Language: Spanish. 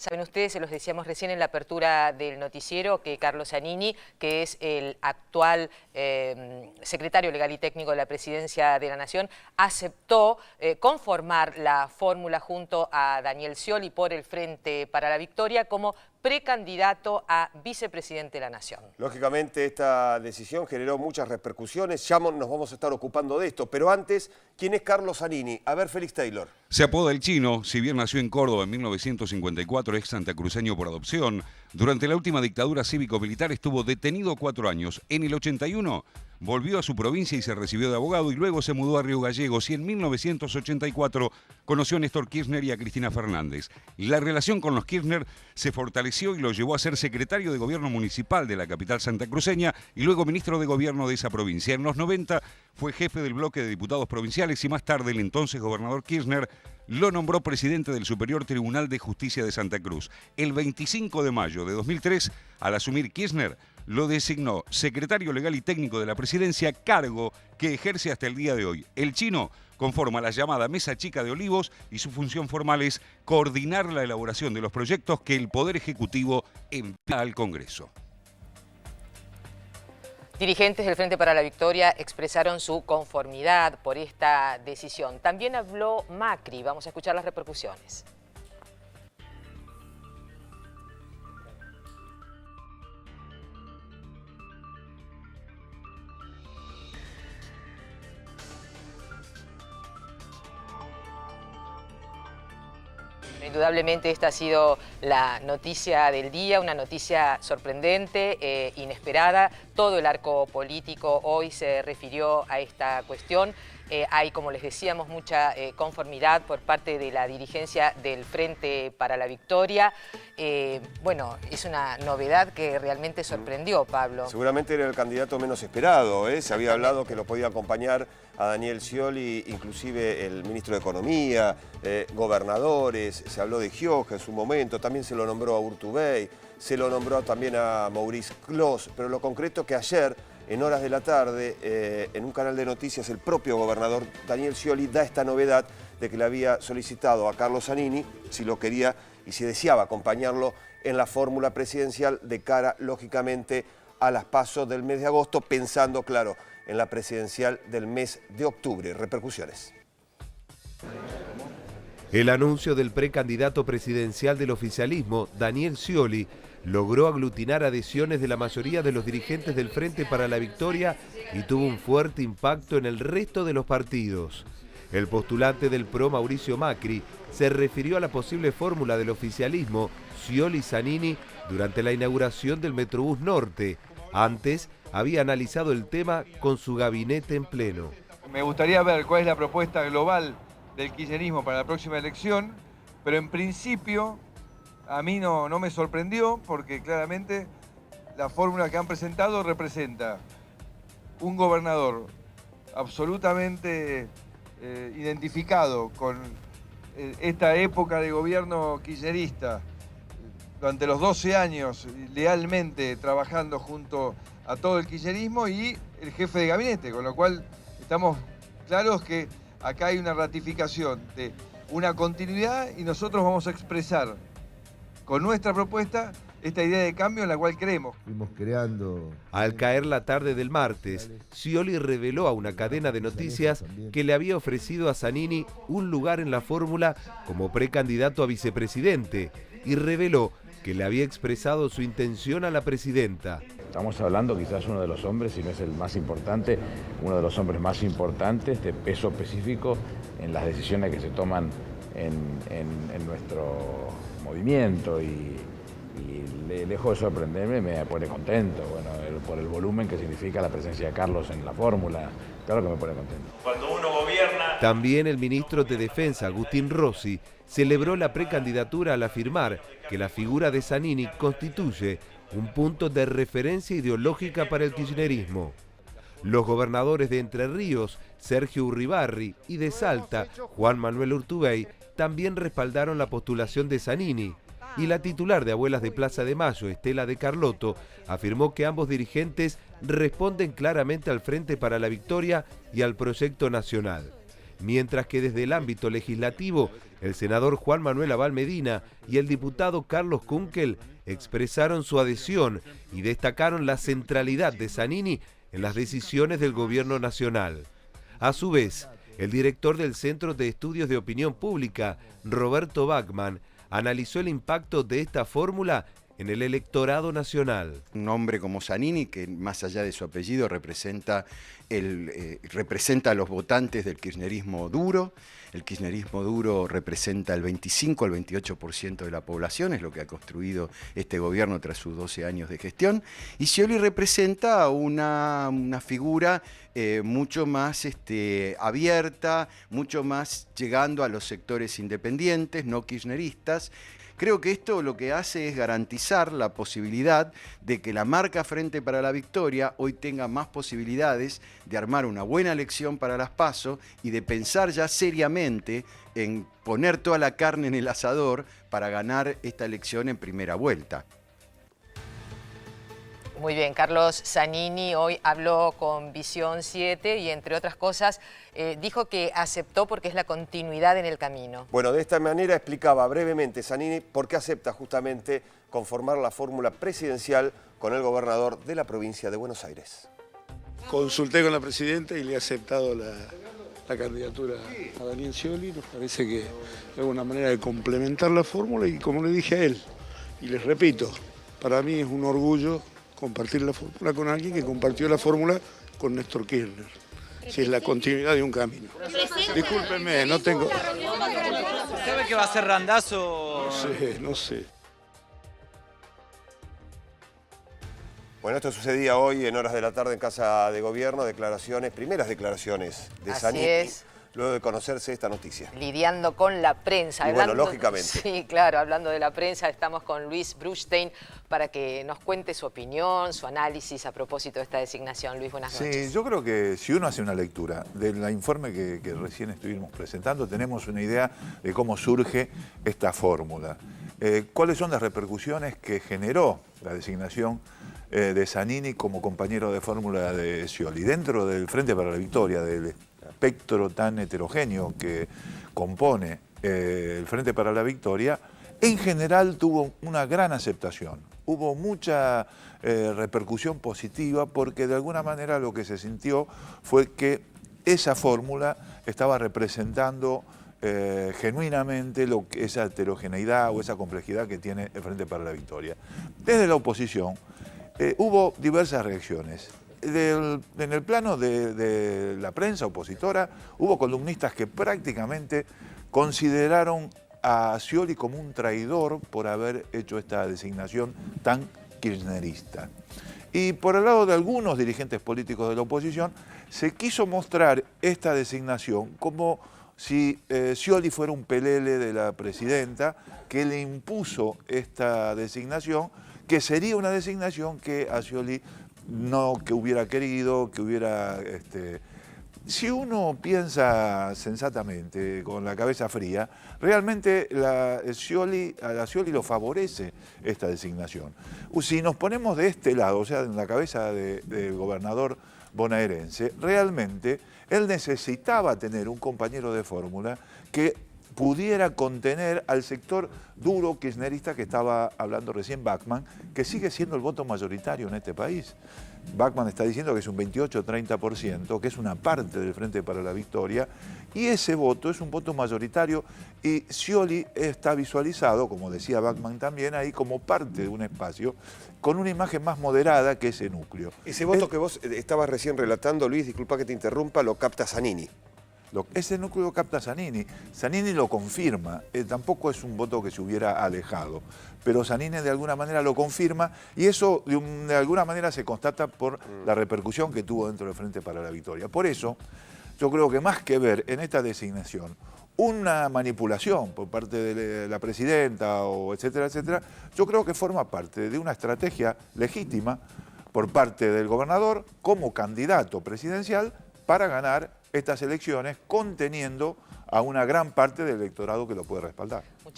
Saben ustedes, se los decíamos recién en la apertura del noticiero, que Carlos Zanini, que es el actual secretario legal y técnico de la Presidencia de la Nación, aceptó conformar la fórmula junto a Daniel Scioli por el Frente para la Victoria como precandidato a vicepresidente de la Nación. Lógicamente esta decisión generó muchas repercusiones, ya nos vamos a estar ocupando de esto, pero antes, ¿quién es Carlos Zanini? A ver, Félix Taylor. Se apoda el Chino, si bien nació en Córdoba en 1954, es santacruceño por adopción. Durante la última dictadura cívico-militar estuvo detenido 4 años. En el 81 volvió a su provincia y se recibió de abogado y luego se mudó a Río Gallegos y en 1984 conoció a Néstor Kirchner y a Cristina Fernández. La relación con los Kirchner se fortaleció y lo llevó a ser secretario de gobierno municipal de la capital santacruceña y luego ministro de gobierno de esa provincia. En los 90 fue jefe del bloque de diputados provinciales y más tarde el entonces gobernador Kirchner lo nombró presidente del Superior Tribunal de Justicia de Santa Cruz. El 25 de mayo de 2003, al asumir Kirchner, lo designó secretario legal y técnico de la presidencia, cargo que ejerce hasta el día de hoy. El Chino conforma la llamada Mesa Chica de Olivos y su función formal es coordinar la elaboración de los proyectos que el Poder Ejecutivo envía al Congreso. Dirigentes del Frente para la Victoria expresaron su conformidad por esta decisión. También habló Macri. Vamos a escuchar las repercusiones. Indudablemente esta ha sido la noticia del día, una noticia sorprendente, inesperada. Todo el arco político hoy se refirió a esta cuestión. Hay, como les decíamos, mucha conformidad por parte de la dirigencia del Frente para la Victoria. Bueno, es una novedad que realmente sorprendió, Pablo. Seguramente era el candidato menos esperado, ¿eh? Se había hablado que lo podía acompañar a Daniel Scioli, inclusive el ministro de Economía, gobernadores, se habló de Gioja en su momento, también se lo nombró a Urtubey, se lo nombró también a Maurice Clos, pero lo concreto es que ayer, en horas de la tarde, en un canal de noticias, el propio gobernador Daniel Scioli da esta novedad de que le había solicitado a Carlos Zanini si lo quería y si deseaba acompañarlo en la fórmula presidencial de cara, lógicamente, a las PASO del mes de agosto, pensando, claro, en la presidencial del mes de octubre. Repercusiones. El anuncio del precandidato presidencial del oficialismo, Daniel Scioli, logró aglutinar adhesiones de la mayoría de los dirigentes del Frente para la Victoria y tuvo un fuerte impacto en el resto de los partidos. El postulante del PRO, Mauricio Macri, se refirió a la posible fórmula del oficialismo Scioli-Zanini durante la inauguración del Metrobús Norte. Antes había analizado el tema con su gabinete en pleno. Me gustaría ver cuál es la propuesta global del kirchnerismo para la próxima elección, pero en principio a mí no me sorprendió porque claramente la fórmula que han presentado representa un gobernador absolutamente identificado con esta época de gobierno kirchnerista, durante los 12 años lealmente trabajando junto a todo el kirchnerismo y el jefe de gabinete, con lo cual estamos claros que acá hay una ratificación de una continuidad y nosotros vamos a expresar con nuestra propuesta esta idea de cambio en la cual creemos. Fuimos creando... Al caer la tarde del martes, Scioli reveló a una cadena de noticias que le había ofrecido a Zanini un lugar en la fórmula como precandidato a vicepresidente y reveló que le había expresado su intención a la presidenta. Estamos hablando quizás uno de los hombres, si no es el más importante, uno de los hombres más importantes de peso específico en las decisiones que se toman en nuestro movimiento y lejos de sorprenderme me pone contento, bueno, por el volumen que significa la presencia de Carlos en la fórmula, claro que me pone contento. Cuando uno gobierna... También el ministro de Defensa, Agustín Rossi, celebró la precandidatura al afirmar que la figura de Zanini constituye un punto de referencia ideológica para el kirchnerismo. Los gobernadores de Entre Ríos, Sergio Urribarri, y de Salta, Juan Manuel Urtubey, también respaldaron la postulación de Zanini. Y la titular de Abuelas de Plaza de Mayo, Estela de Carlotto, afirmó que ambos dirigentes responden claramente al Frente para la Victoria y al proyecto nacional. mientras que desde el ámbito legislativo, el senador Juan Manuel Abal Medina y el diputado Carlos Kunkel expresaron su adhesión y destacaron la centralidad de Zanini en las decisiones del gobierno nacional. A su vez, el director del Centro de Estudios de Opinión Pública, Roberto Bachmann, analizó el impacto de esta fórmula en el electorado nacional. Un hombre como Zanini, que más allá de su apellido representa a los votantes del kirchnerismo duro. El kirchnerismo duro representa el 25 al 28% de la población, es lo que ha construido este gobierno tras sus 12 años de gestión. Y Scioli representa una figura mucho más abierta, mucho más llegando a los sectores independientes, no kirchneristas. Creo que esto lo que hace es garantizar la posibilidad de que la marca Frente para la Victoria hoy tenga más posibilidades de armar una buena elección para las PASO y de pensar ya seriamente en poner toda la carne en el asador para ganar esta elección en primera vuelta. Muy bien, Carlos Zanini hoy habló con Visión 7 y entre otras cosas dijo que aceptó porque es la continuidad en el camino. Bueno, de esta manera explicaba brevemente Zanini por qué acepta justamente conformar la fórmula presidencial con el gobernador de la provincia de Buenos Aires. Consulté con la presidenta y le he aceptado la candidatura a Daniel Scioli. Nos parece que es una manera de complementar la fórmula y como le dije a él, y les repito, para mí es un orgullo compartir la fórmula con alguien que compartió la fórmula con Néstor Kirchner. Si es la continuidad de un camino. Discúlpenme, no tengo... ¿Sabe que va a ser Randazzo? No sé. Bueno, esto sucedía hoy en horas de la tarde en Casa de Gobierno, primeras declaraciones de Zanini. Así es. Luego de conocerse esta noticia. Lidiando con la prensa. Y bueno, lógicamente. Sí, claro, hablando de la prensa, estamos con Luis Brustein para que nos cuente su opinión, su análisis a propósito de esta designación. Luis, buenas noches. Sí, yo creo que si uno hace una lectura del informe que recién estuvimos presentando, tenemos una idea de cómo surge esta fórmula. ¿Cuáles son las repercusiones que generó la designación de Zanini como compañero de fórmula de Scioli? Dentro del Frente para la Victoria, del espectro tan heterogéneo que compone el Frente para la Victoria, en general tuvo una gran aceptación. Hubo mucha repercusión positiva porque de alguna manera lo que se sintió fue que esa fórmula estaba representando genuinamente esa heterogeneidad o esa complejidad que tiene el Frente para la Victoria. Desde la oposición hubo diversas reacciones. En el plano de la prensa opositora hubo columnistas que prácticamente consideraron a Scioli como un traidor por haber hecho esta designación tan kirchnerista. Y por el lado de algunos dirigentes políticos de la oposición se quiso mostrar esta designación como si Scioli fuera un pelele de la presidenta que le impuso esta designación, que sería una designación que a Scioli no que hubiera querido, que hubiera... Si uno piensa sensatamente, con la cabeza fría, realmente a la Scioli lo favorece esta designación. Si nos ponemos de este lado, o sea, en la cabeza del gobernador bonaerense, realmente él necesitaba tener un compañero de fórmula que pudiera contener al sector duro kirchnerista que estaba hablando recién Bachmann, que sigue siendo el voto mayoritario en este país. Bachmann está diciendo que es un 28-30%, que es una parte del Frente para la Victoria, y ese voto es un voto mayoritario, y Scioli está visualizado, como decía Bachmann también, ahí como parte de un espacio con una imagen más moderada que ese núcleo. Ese voto que vos estabas recién relatando, Luis, disculpa que te interrumpa, lo capta Zanini. Ese núcleo capta Zanini. Zanini lo confirma. Tampoco es un voto que se hubiera alejado. Pero Zanini de alguna manera lo confirma y eso de alguna manera se constata por la repercusión que tuvo dentro del Frente para la Victoria. Por eso, yo creo que más que ver en esta designación una manipulación por parte de la presidenta o etcétera, etcétera, yo creo que forma parte de una estrategia legítima por parte del gobernador como candidato presidencial para ganar estas elecciones conteniendo a una gran parte del electorado que lo puede respaldar.